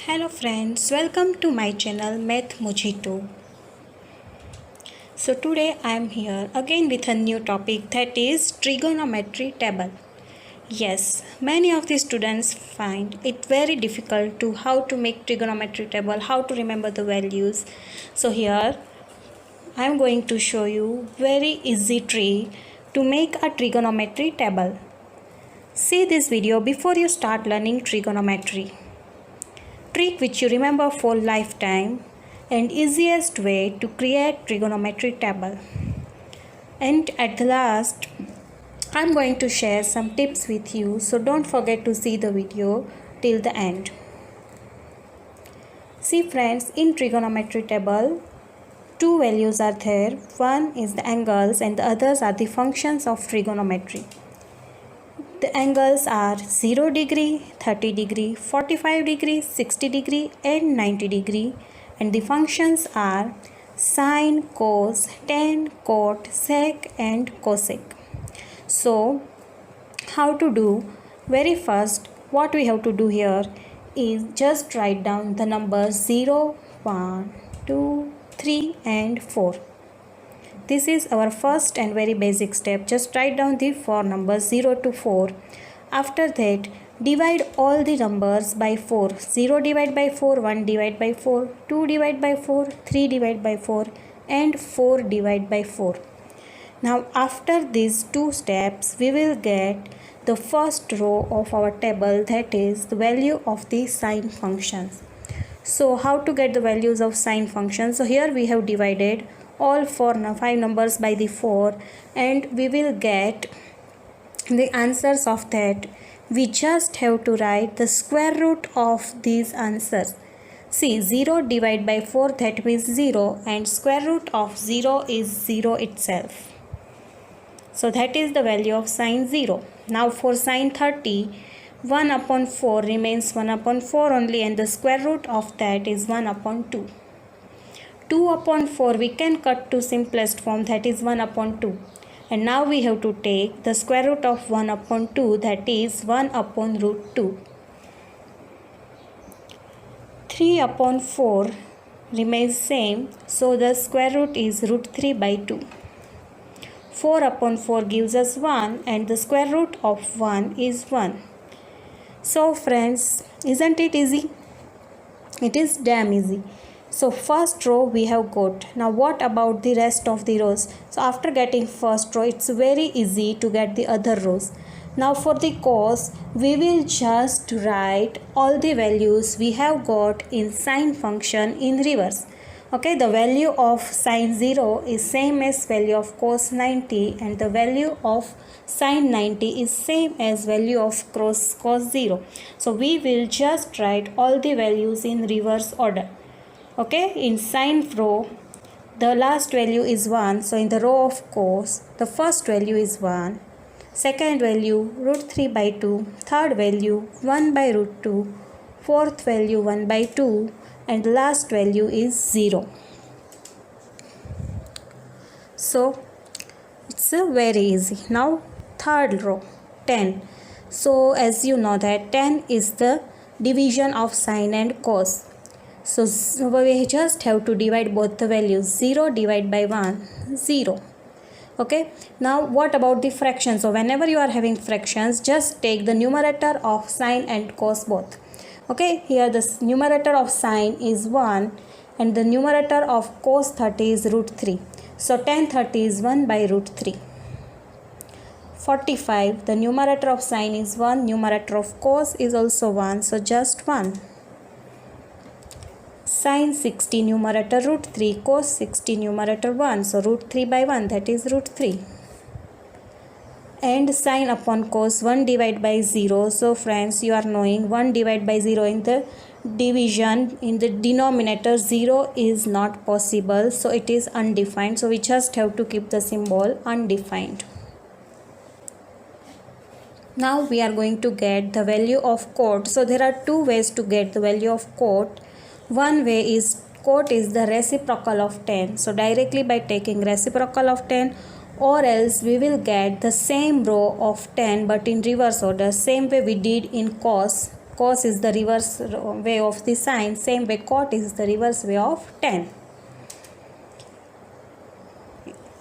Hello friends, welcome to my channel Math Mojito. So today I am here again with a new topic, that is trigonometry table. Yes, many of the students find it very difficult to how to make trigonometry table, how to remember the values. So here I am going to show you very easy trick to make a trigonometry table. See this video before you start learning trigonometry. Trick which you remember for lifetime and easiest way to create trigonometry table. And at the last I'm going to share some tips with you, so don't forget to see the video till the end. See friends, in trigonometry table two values are there. One is the angles and the others are the functions of trigonometry. The angles are 0 degree, 30 degree, 45 degree, 60 degree and 90 degree, and the functions are sine, cos, tan, cot, sec and cosec. So how to do? Very first what we have to do here is just write down the numbers 0, 1, 2, 3 and 4. This is our first and very basic step. Just write down the four numbers 0 to 4. After that, divide all the numbers by 4. 0 divide by 4, 1 divide by 4, 2 divide by 4, 3 divide by 4 and 4 divide by 4. Now after these two steps, we will get the first row of our table, that is the value of the sine functions. So how to get the values of sine functions? So here we have divided all 5 numbers by the 4 and we will get the answers of that. We just have to write the square root of these answers. See, 0 divided by 4, that means 0, and square root of 0 is 0 itself. So that is the value of sine 0. Now for sine 30, 1 upon 4 remains 1 upon 4 only, and the square root of that is 1 upon 2. 2 upon 4 we can cut to simplest form, that is 1 upon 2. And now we have to take the square root of 1 upon 2, that is 1 upon root 2. 3 upon 4 remains same, so the square root is root 3 by 2. 4 upon 4 gives us 1 and the square root of 1 is 1. So friends, isn't it easy? It is damn easy. So first row we have got. Now what about the rest of the rows? So after getting first row, it's very easy to get the other rows. Now for the cos, we will just write all the values we have got in sine function in reverse. Okay, the value of sine 0 is same as value of cos 90 and the value of sine 90 is same as value of cos 0. So we will just write all the values in reverse order. Okay, in sine row, the last value is 1. So in the row of cos, the first value is 1. Second value, root 3 by 2. Third value, 1 by root 2. Fourth value, 1 by 2. And the last value is 0. So it's very easy. Now third row, 10. So as you know that 10 is the division of sine and cos. So we just have to divide both the values. 0 divided by 1, 0. Okay. Now what about the fractions? So whenever you are having fractions, just take the numerator of sine and cos both. Okay. Here the numerator of sine is 1 and the numerator of cos 30 is root 3. So tan 30 is 1 by root 3. 45, the numerator of sine is 1, numerator of cos is also 1, so just 1. Sine 60 numerator root 3, cos 60 numerator 1, so root 3 by 1, that is root 3. And sine upon cos 1 divided by 0. So friends, you are knowing 1 divided by 0 in the division, in the denominator 0 is not possible, so it is undefined. So we just have to keep the symbol undefined. Now we are going to get the value of cot. So there are two ways to get the value of cot. One way is cot is the reciprocal of tan. So directly by taking reciprocal of tan, or else we will get the same row of tan but in reverse order, same way we did in cos. cos is the reverse way of the sine, same way cot is the reverse way of tan.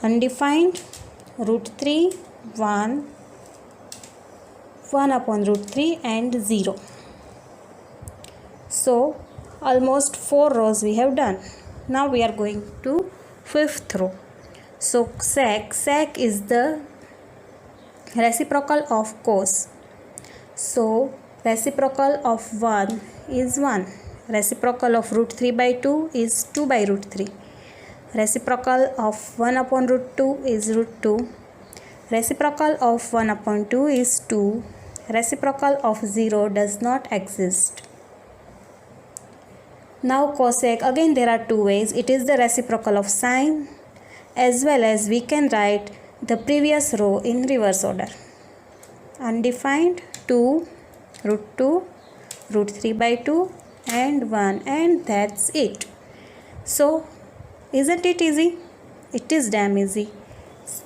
Undefined, root 3, 1, 1 upon root 3 and 0. So almost 4 rows we have done. Now we are going to 5th row. So sec is the reciprocal of cos. So reciprocal of 1 is 1. Reciprocal of root 3 by 2 is 2 by root 3. Reciprocal of 1 upon root 2 is root 2. Reciprocal of 1 upon 2 is 2. Reciprocal of 0 does not exist. Now cosec, again there are two ways. It is the reciprocal of sine, as well as we can write the previous row in reverse order. Undefined, 2, root 2, root 3 by 2 and 1, and that's it. So isn't it easy? It is damn easy.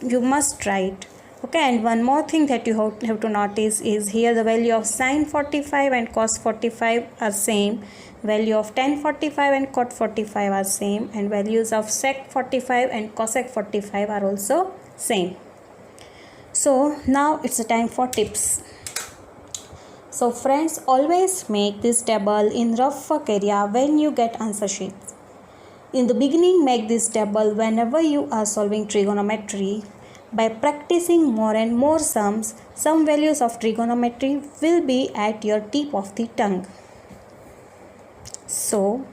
You must try it. Okay, and one more thing that you have to notice is here the value of sine 45 and cos 45 are same. Value of tan 45 and cot 45 are same, and values of sec 45 and cosec 45 are also same. So now it's a time for tips. So friends, always make this table in rough work area when you get answer sheets. In the beginning, make this table whenever you are solving trigonometry. By practicing more and more sums, some values of trigonometry will be at your tip of the tongue. So,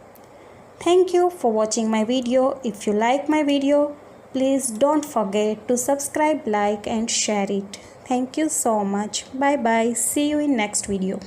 thank you for watching my video. If you like my video, please don't forget to subscribe, like and share it. Thank you so much. Bye bye. See you in next video.